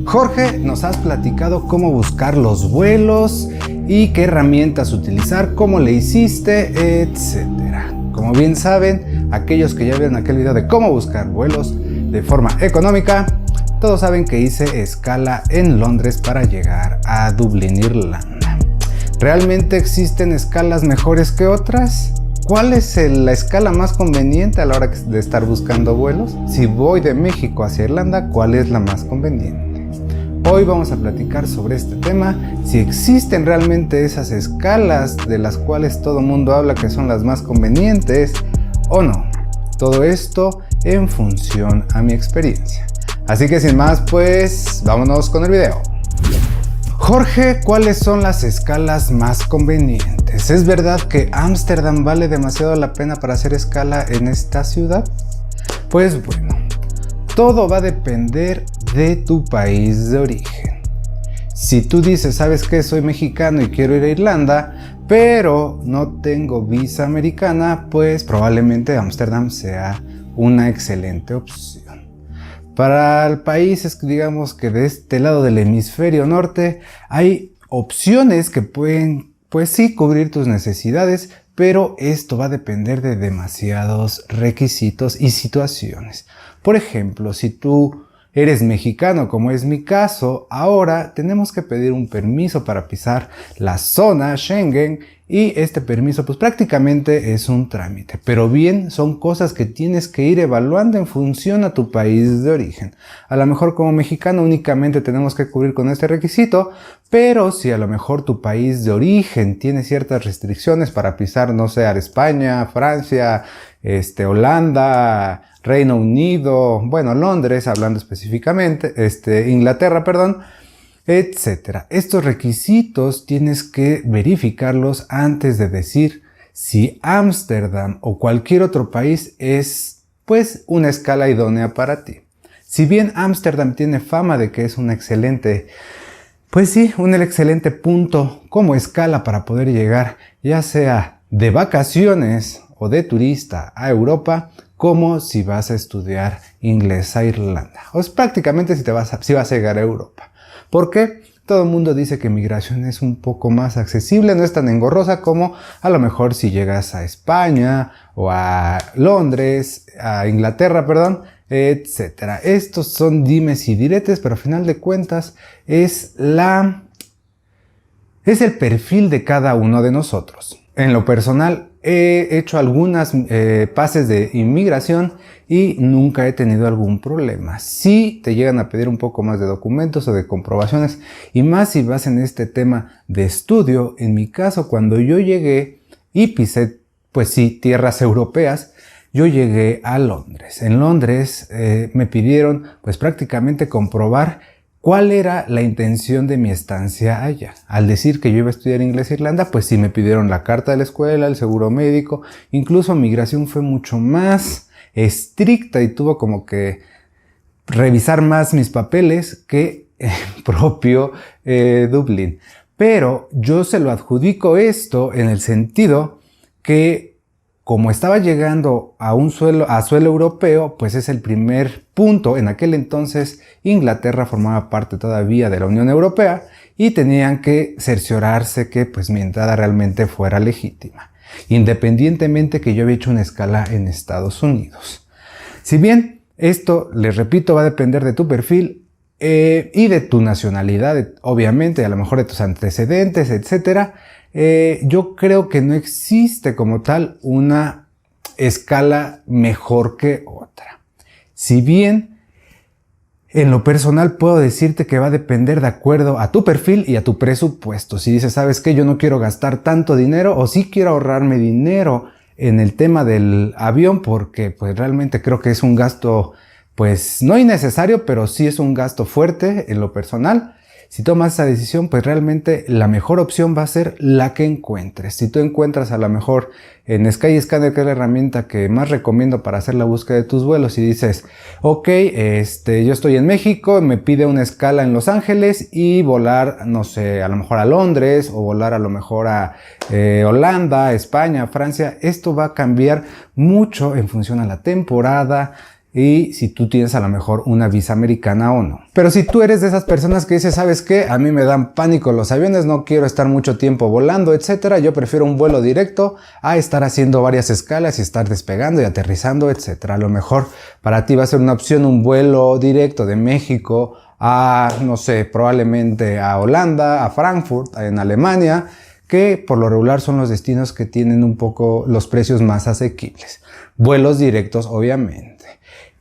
Jorge, nos has platicado cómo buscar los vuelos y qué herramientas utilizar, cómo le hiciste, etc. Como bien saben, aquellos que ya vieron aquel video de cómo buscar vuelos de forma económica, todos saben que hice escala en Londres para llegar a Dublín, Irlanda. ¿Realmente existen escalas mejores que otras? ¿Cuál es la escala más conveniente a la hora de estar buscando vuelos? Si voy de México hacia Irlanda, ¿cuál es la más conveniente? Hoy vamos a platicar sobre este tema, si existen realmente esas escalas de las cuales todo el mundo habla que son las más convenientes o no. Todo esto en función a mi experiencia. Así que sin más, pues vámonos con el video. Jorge, ¿cuáles son las escalas más convenientes? ¿Es verdad que Ámsterdam vale demasiado la pena para hacer escala en esta ciudad? Pues bueno, todo va a depender de tu país de origen. Si tú dices, ¿sabes qué? Soy mexicano y quiero ir a Irlanda, pero no tengo visa americana, pues probablemente Ámsterdam sea una excelente opción. Para el país, digamos que de este lado del hemisferio norte, hay opciones que pueden, pues sí, cubrir tus necesidades, pero esto va a depender de demasiados requisitos y situaciones. Por ejemplo, si tú eres mexicano, como es mi caso, ahora tenemos que pedir un permiso para pisar la zona Schengen y este permiso pues prácticamente es un trámite. Pero bien, son cosas que tienes que ir evaluando en función a tu país de origen. A lo mejor como mexicano únicamente tenemos que cubrir con este requisito, pero si a lo mejor tu país de origen tiene ciertas restricciones para pisar, no sé, a España, Francia, Holanda, Reino Unido, bueno, Londres, hablando específicamente, Inglaterra, perdón, etcétera. Estos requisitos tienes que verificarlos antes de decir si Ámsterdam o cualquier otro país es, pues, una escala idónea para ti. Si bien Ámsterdam tiene fama de que es un excelente, pues sí, un excelente punto como escala para poder llegar, ya sea de vacaciones o de turista a Europa, como si vas a estudiar inglés a Irlanda. O es prácticamente si vas a llegar a Europa. ¿Por qué? Todo el mundo dice que migración es un poco más accesible, no es tan engorrosa como a lo mejor si llegas a España o a Londres, a Inglaterra, perdón, etc. Estos son dimes y diretes, pero a final de cuentas es el perfil de cada uno de nosotros. En lo personal, he hecho algunas pases de inmigración y nunca he tenido algún problema. Sí te llegan a pedir un poco más de documentos o de comprobaciones, y más si vas en este tema de estudio. En mi caso, cuando yo llegué y pisé, pues sí, tierras europeas, yo llegué a Londres. En Londres me pidieron pues prácticamente comprobar ¿cuál era la intención de mi estancia allá? Al decir que yo iba a estudiar inglés en Irlanda, pues sí me pidieron la carta de la escuela, el seguro médico, incluso migración fue mucho más estricta y tuvo como que revisar más mis papeles que propio Dublín. Pero yo se lo adjudico esto en el sentido que como estaba llegando a suelo europeo, pues es el primer punto. En aquel entonces Inglaterra formaba parte todavía de la Unión Europea y tenían que cerciorarse que pues mi entrada realmente fuera legítima, independientemente que yo había hecho una escala en Estados Unidos. Si bien esto, les repito, va a depender de tu perfil y de tu nacionalidad, obviamente, a lo mejor de tus antecedentes, etcétera. Yo creo que no existe como tal una escala mejor que otra. Si bien en lo personal puedo decirte que va a depender de acuerdo a tu perfil y a tu presupuesto. Si dices, ¿sabes qué? Yo no quiero gastar tanto dinero o sí quiero ahorrarme dinero en el tema del avión porque pues realmente creo que es un gasto pues no innecesario, pero sí es un gasto fuerte en lo personal. Si tomas esa decisión, pues realmente la mejor opción va a ser la que encuentres. Si tú encuentras a lo mejor en Skyscanner, que es la herramienta que más recomiendo para hacer la búsqueda de tus vuelos, y dices, ok, yo estoy en México, me pide una escala en Los Ángeles y volar, no sé, a lo mejor a Londres o volar a lo mejor a Holanda, España, Francia. Esto va a cambiar mucho en función a la temporada, y si tú tienes a lo mejor una visa americana o no. Pero si tú eres de esas personas que dices, ¿sabes qué? A mí me dan pánico los aviones, no quiero estar mucho tiempo volando, etcétera. Yo prefiero un vuelo directo a estar haciendo varias escalas y estar despegando y aterrizando, etcétera. A lo mejor para ti va a ser una opción un vuelo directo de México a, no sé, probablemente a Holanda, a Frankfurt, en Alemania, que por lo regular son los destinos que tienen un poco los precios más asequibles. Vuelos directos, obviamente.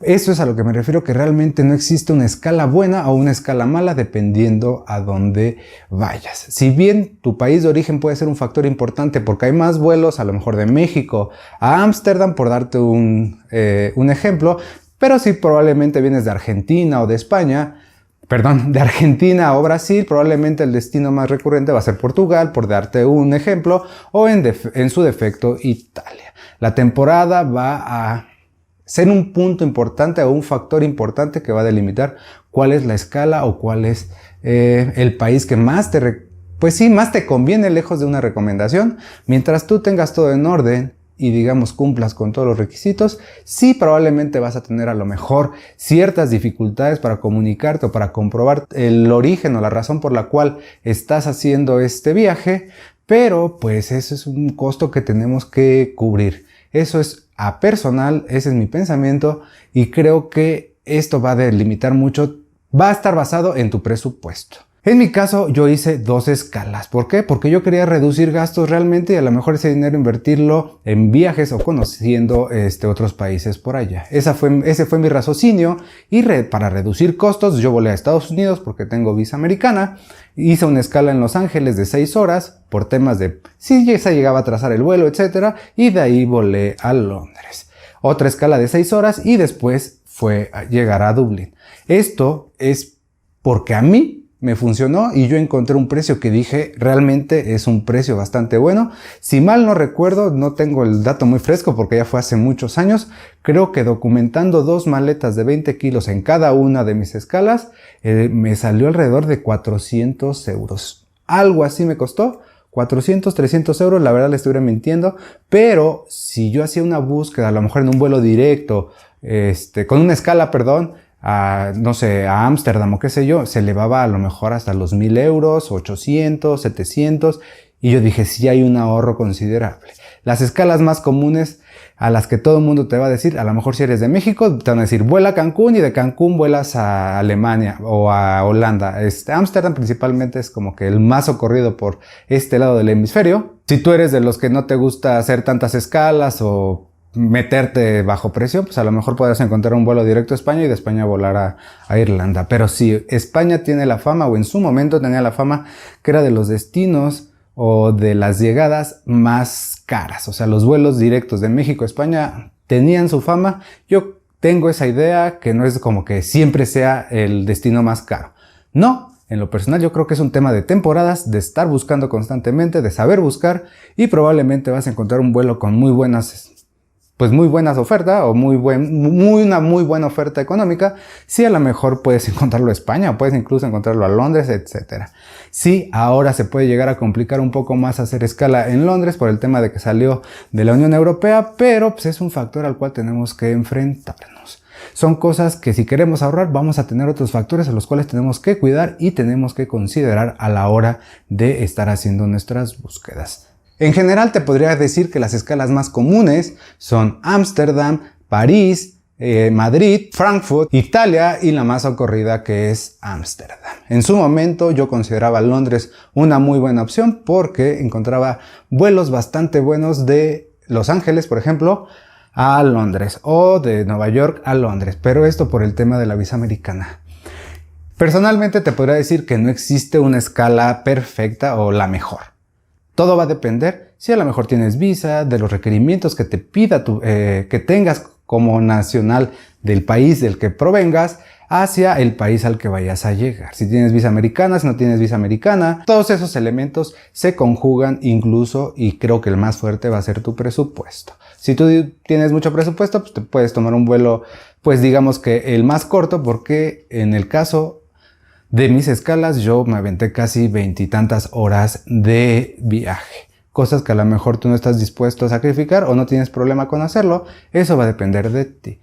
Eso es a lo que me refiero, que realmente no existe una escala buena o una escala mala dependiendo a dónde vayas. Si bien tu país de origen puede ser un factor importante porque hay más vuelos, a lo mejor de México a Ámsterdam, por darte un ejemplo, pero si probablemente vienes de Argentina o de España, de Argentina o Brasil, probablemente el destino más recurrente va a ser Portugal, por darte un ejemplo, o en su defecto Italia. La temporada va a ser un punto importante o un factor importante que va a delimitar cuál es la escala o cuál es el país que más más te conviene lejos de una recomendación. Mientras tú tengas todo en orden y digamos cumplas con todos los requisitos, sí probablemente vas a tener a lo mejor ciertas dificultades para comunicarte o para comprobar el origen o la razón por la cual estás haciendo este viaje, pero pues eso es un costo que tenemos que cubrir. Eso es a personal, ese es mi pensamiento y creo que esto va a delimitar mucho, va a estar basado en tu presupuesto. En mi caso yo hice 2 escalas. ¿Por qué? Porque yo quería reducir gastos realmente y a lo mejor ese dinero invertirlo en viajes o conociendo otros países por allá. Ese fue mi raciocinio y para reducir costos yo volé a Estados Unidos porque tengo visa americana. Hice una escala en Los Ángeles de 6 horas por temas de si se llegaba a atrasar el vuelo, etcétera, y de ahí volé a Londres. Otra escala de 6 horas y después fue a llegar a Dublín. Esto es porque a mí me funcionó y yo encontré un precio que dije realmente es un precio bastante bueno. Si mal no recuerdo, no tengo el dato muy fresco porque ya fue hace muchos años, creo que documentando 2 maletas de 20 kilos en cada una de mis escalas, me salió alrededor de 400 euros. Algo así me costó. 400, 300 euros, la verdad le estuviera mintiendo, pero si yo hacía una búsqueda, a lo mejor en un vuelo directo, con una escala, no sé, a Ámsterdam o qué sé yo, se elevaba a lo mejor hasta los 1000 euros, 800, 700, y yo dije, sí hay un ahorro considerable. Las escalas más comunes a las que todo el mundo te va a decir, a lo mejor si eres de México, te van a decir, vuela a Cancún y de Cancún vuelas a Alemania o a Holanda. Ámsterdam principalmente es como que el más socorrido por este lado del hemisferio. Si tú eres de los que no te gusta hacer tantas escalas o meterte bajo presión, pues a lo mejor podrás encontrar un vuelo directo a España y de España volar a Irlanda. Pero sí, España tiene la fama, o en su momento tenía la fama, que era de los destinos o de las llegadas más caras. O sea, los vuelos directos de México a España tenían su fama. Yo tengo esa idea que no es como que siempre sea el destino más caro. No, en lo personal yo creo que es un tema de temporadas, de estar buscando constantemente, de saber buscar y probablemente vas a encontrar un vuelo con muy buenas ofertas o una muy buena oferta económica. Sí, a lo mejor puedes encontrarlo a España o puedes incluso encontrarlo a Londres, etcétera. Sí, ahora se puede llegar a complicar un poco más hacer escala en Londres por el tema de que salió de la Unión Europea, pero pues es un factor al cual tenemos que enfrentarnos. Son cosas que si queremos ahorrar vamos a tener otros factores a los cuales tenemos que cuidar y tenemos que considerar a la hora de estar haciendo nuestras búsquedas. En general te podría decir que las escalas más comunes son Ámsterdam, París, Madrid, Frankfurt, Italia y la más ocurrida que es Ámsterdam. En su momento yo consideraba Londres una muy buena opción porque encontraba vuelos bastante buenos de Los Ángeles, por ejemplo, a Londres o de Nueva York a Londres, pero esto por el tema de la visa americana. Personalmente te podría decir que no existe una escala perfecta o la mejor. Todo va a depender si a lo mejor tienes visa, de los requerimientos que te pida que tengas como nacional del país del que provengas hacia el país al que vayas a llegar. Si tienes visa americana, si no tienes visa americana, todos esos elementos se conjugan incluso y creo que el más fuerte va a ser tu presupuesto. Si tú tienes mucho presupuesto, pues te puedes tomar un vuelo, pues digamos que el más corto, porque en el caso de mis escalas yo me aventé casi 20 y tantas horas de viaje. Cosas que a lo mejor tú no estás dispuesto a sacrificar o no tienes problema con hacerlo. Eso va a depender de ti.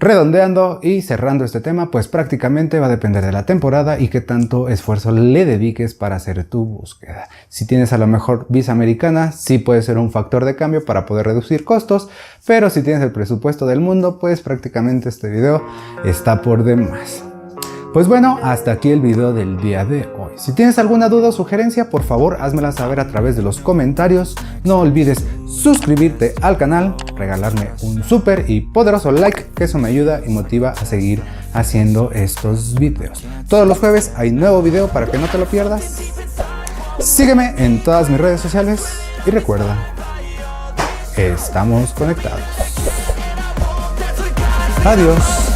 Redondeando y cerrando este tema, pues prácticamente va a depender de la temporada y qué tanto esfuerzo le dediques para hacer tu búsqueda. Si tienes a lo mejor visa americana, sí puede ser un factor de cambio para poder reducir costos, pero si tienes el presupuesto del mundo, pues prácticamente este video está por demás. Pues bueno, hasta aquí el video del día de hoy. Si tienes alguna duda o sugerencia, por favor házmela saber a través de los comentarios. No olvides suscribirte al canal, regalarme un súper y poderoso like, que eso me ayuda y motiva a seguir haciendo estos videos. Todos los jueves hay nuevo video para que no te lo pierdas. Sígueme en todas mis redes sociales y recuerda, estamos conectados. Adiós.